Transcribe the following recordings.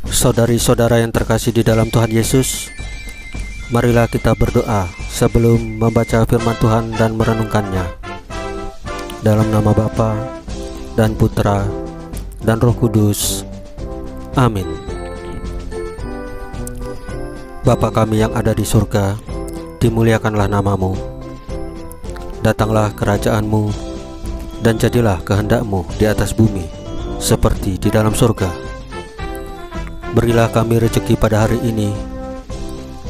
Saudari-saudara yang terkasih di dalam Tuhan Yesus, marilah kita berdoa sebelum membaca firman Tuhan dan merenungkannya. Dalam nama Bapa dan Putra dan Roh Kudus. Amin. Bapa kami yang ada di surga, dimuliakanlah namamu. Datanglah kerajaan-Mu, dan jadilah kehendak-Mu di atas bumi, seperti di dalam surga. Berilah kami rezeki pada hari ini,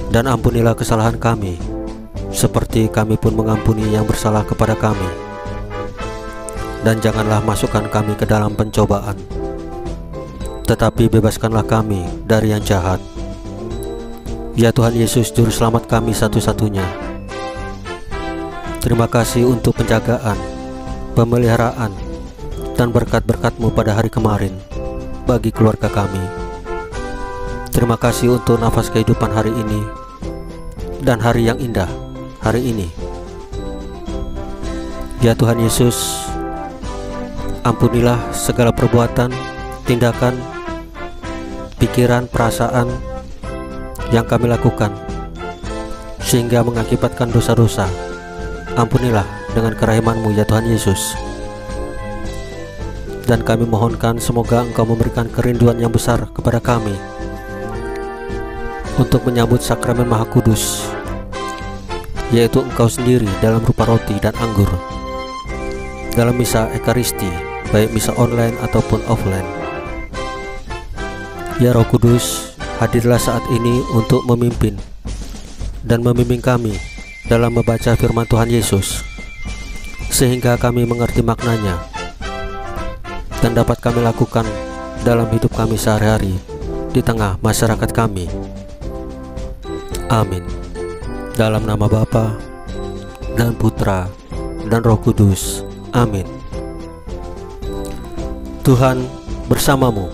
dan ampunilah kesalahan kami, seperti kami pun mengampuni yang bersalah kepada kami. Dan janganlah masukkan kami ke dalam pencobaan, tetapi bebaskanlah kami dari yang jahat. Ya Tuhan Yesus, Juru Selamat kami satu-satunya. Terima kasih untuk penjagaan, pemeliharaan, dan berkat-berkat-Mu pada hari kemarin bagi keluarga kami. Terima kasih untuk nafas kehidupan hari ini dan hari yang indah hari ini. Ya Tuhan Yesus, ampunilah segala perbuatan, tindakan, pikiran, perasaan yang kami lakukan sehingga mengakibatkan dosa-dosa. Ampunilah dengan kerahiman-Mu ya Tuhan Yesus. Dan kami mohonkan semoga Engkau memberikan kerinduan yang besar kepada kami untuk menyambut sakramen Maha Kudus, yaitu Engkau sendiri dalam rupa roti dan anggur, dalam misa Ekaristi, baik misa online ataupun offline. Ya Roh Kudus, hadirlah saat ini untuk memimpin dan membimbing kami dalam membaca firman Tuhan Yesus, sehingga kami mengerti maknanya dan dapat kami lakukan dalam hidup kami sehari-hari di tengah masyarakat kami. Amin. Dalam nama Bapa dan Putra dan Roh Kudus. Amin. Tuhan bersamamu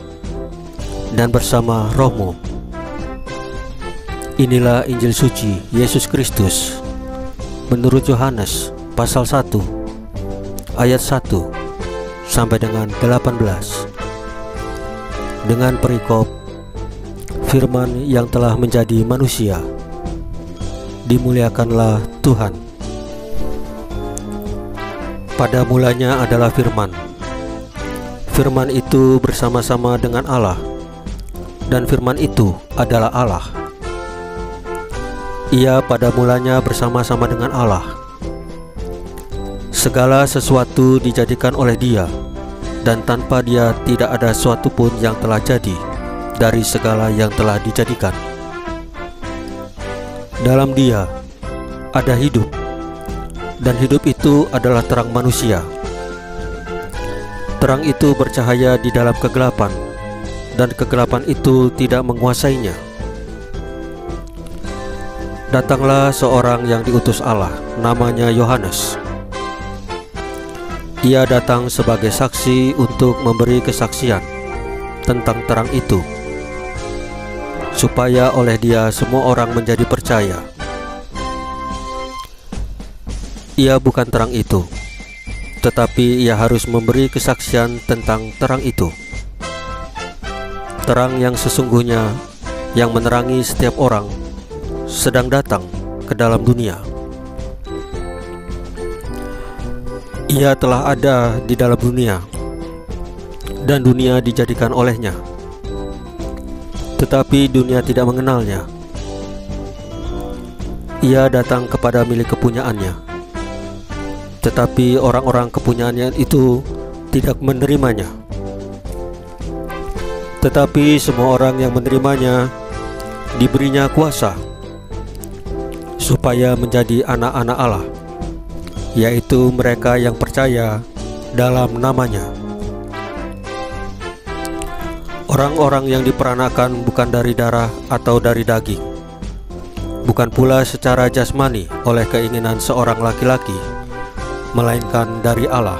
dan bersama rohmu. Inilah Injil suci Yesus Kristus menurut Yohanes pasal 1 ayat 1 sampai dengan 18, dengan perikop firman yang telah menjadi manusia. Dimuliakanlah Tuhan. Pada mulanya adalah firman. Firman itu bersama-sama dengan Allah, dan firman itu adalah Allah. Ia pada mulanya bersama-sama dengan Allah. Segala sesuatu dijadikan oleh Dia, dan tanpa Dia tidak ada sesuatu pun yang telah jadi dari segala yang telah dijadikan. Dalam Dia ada hidup, dan hidup itu adalah terang manusia. Terang itu bercahaya di dalam kegelapan, dan kegelapan itu tidak menguasainya. Datanglah seorang yang diutus Allah, namanya Yohanes. Ia datang sebagai saksi untuk memberi kesaksian tentang terang itu, supaya oleh Dia semua orang menjadi percaya. Ia bukan terang itu, tetapi Ia harus memberi kesaksian tentang terang itu. Terang yang sesungguhnya, yang menerangi setiap orang, sedang datang ke dalam dunia. Ia telah ada di dalam dunia, dan dunia dijadikan olehnya, tetapi dunia tidak mengenalnya. Ia datang kepada milik kepunyaannya, tetapi orang-orang kepunyaannya itu tidak menerimanya. Tetapi semua orang yang menerimanya diberinya kuasa supaya menjadi anak-anak Allah, yaitu mereka yang percaya dalam namanya. Orang-orang yang diperanakan bukan dari darah atau dari daging, bukan pula secara jasmani oleh keinginan seorang laki-laki, melainkan dari Allah.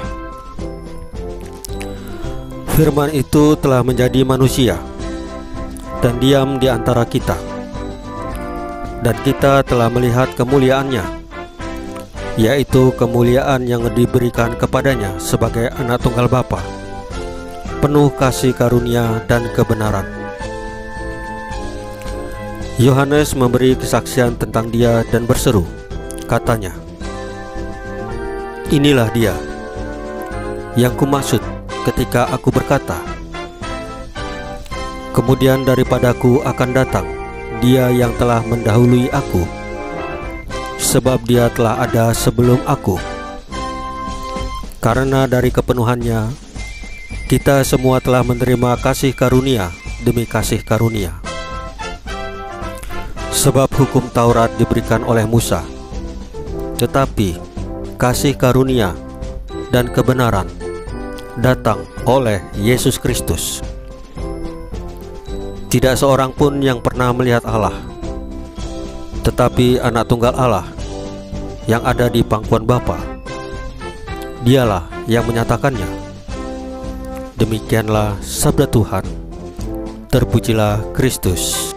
Firman itu telah menjadi manusia dan diam di antara kita, dan kita telah melihat kemuliaannya, yaitu kemuliaan yang diberikan kepadanya sebagai anak tunggal Bapa, penuh kasih karunia dan kebenaran. Yohanes memberi kesaksian tentang dia dan berseru, katanya, "Inilah dia yang kumaksud ketika aku berkata, kemudian daripadaku akan datang dia yang telah mendahului aku, sebab dia telah ada sebelum aku." Karena dari kepenuhannya kita semua telah menerima kasih karunia demi kasih karunia. Sebab hukum Taurat diberikan oleh Musa, tetapi kasih karunia dan kebenaran datang oleh Yesus Kristus. Tidak seorang pun yang pernah melihat Allah, tetapi Anak Tunggal Allah yang ada di pangkuan Bapa, Dialah yang menyatakannya. Demikianlah sabda Tuhan. Terpujilah Kristus.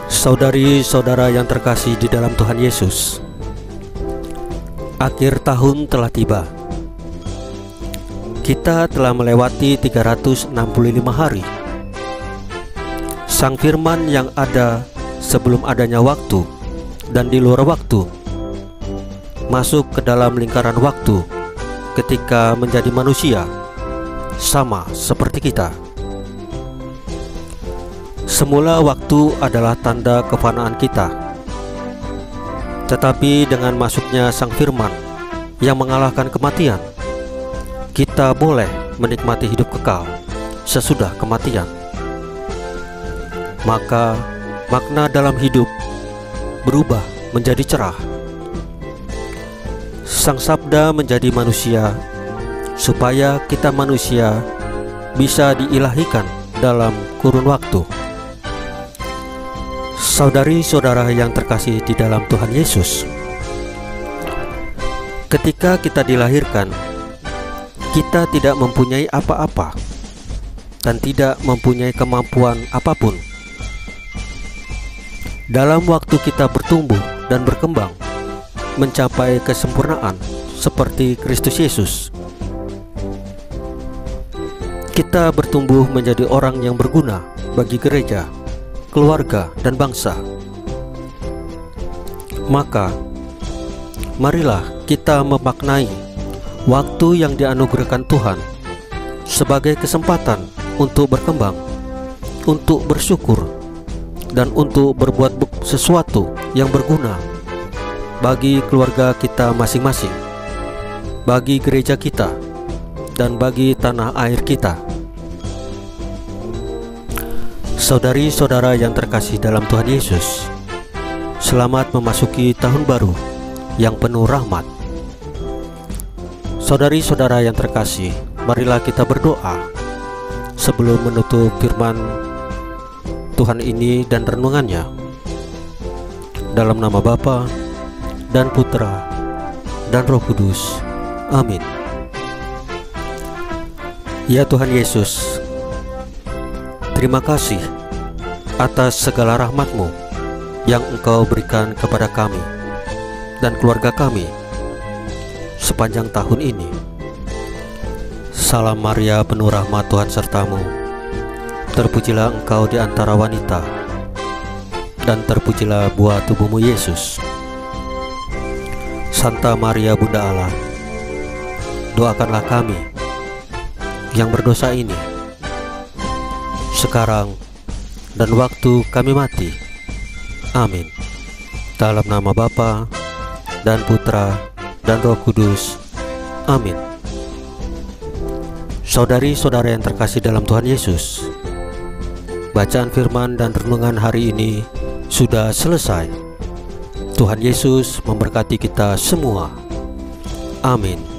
Saudari-saudara yang terkasih di dalam Tuhan Yesus, akhir tahun telah tiba. Kita telah melewati 365 hari. Sang Firman yang ada sebelum adanya waktu dan di luar waktu masuk ke dalam lingkaran waktu ketika menjadi manusia, sama seperti kita. Semula waktu adalah tanda kefanaan kita, tetapi dengan masuknya Sang Firman yang mengalahkan kematian, kita boleh menikmati hidup kekal sesudah kematian. Maka makna dalam hidup berubah menjadi cerah. Sang Sabda menjadi manusia supaya kita manusia bisa diilahikan dalam kurun waktu. Saudari-saudara yang terkasih di dalam Tuhan Yesus, ketika kita dilahirkan, kita tidak mempunyai apa-apa dan tidak mempunyai kemampuan apapun. Dalam waktu kita bertumbuh dan berkembang mencapai kesempurnaan seperti Kristus Yesus, kita bertumbuh menjadi orang yang berguna bagi gereja, keluarga, dan bangsa. Maka marilah kita memaknai waktu yang dianugerahkan Tuhan sebagai kesempatan untuk berkembang, untuk bersyukur, dan untuk berbuat sesuatu yang berguna bagi keluarga kita masing-masing, bagi gereja kita, dan bagi tanah air kita. Saudari-saudara yang terkasih dalam Tuhan Yesus, selamat memasuki tahun baru yang penuh rahmat. Saudari-saudara yang terkasih, marilah kita berdoa sebelum menutup firman Tuhan ini dan renungannya. Dalam nama Bapa dan Putra dan Roh Kudus. Amin. Ya Tuhan Yesus, terima kasih atas segala rahmat-Mu yang Engkau berikan kepada kami dan keluarga kami sepanjang tahun ini. Salam Maria, penuh rahmat, Tuhan sertamu. Terpujilah Engkau di antara wanita, dan terpujilah buah tubuhmu Yesus. Santa Maria Bunda Allah, doakanlah kami yang berdosa ini sekarang dan waktu kami mati. Amin. Dalam nama Bapa dan Putra dan Roh Kudus. Amin. Saudari-saudara yang terkasih dalam Tuhan Yesus, bacaan firman dan renungan hari ini sudah selesai. Tuhan Yesus memberkati kita semua. Amin.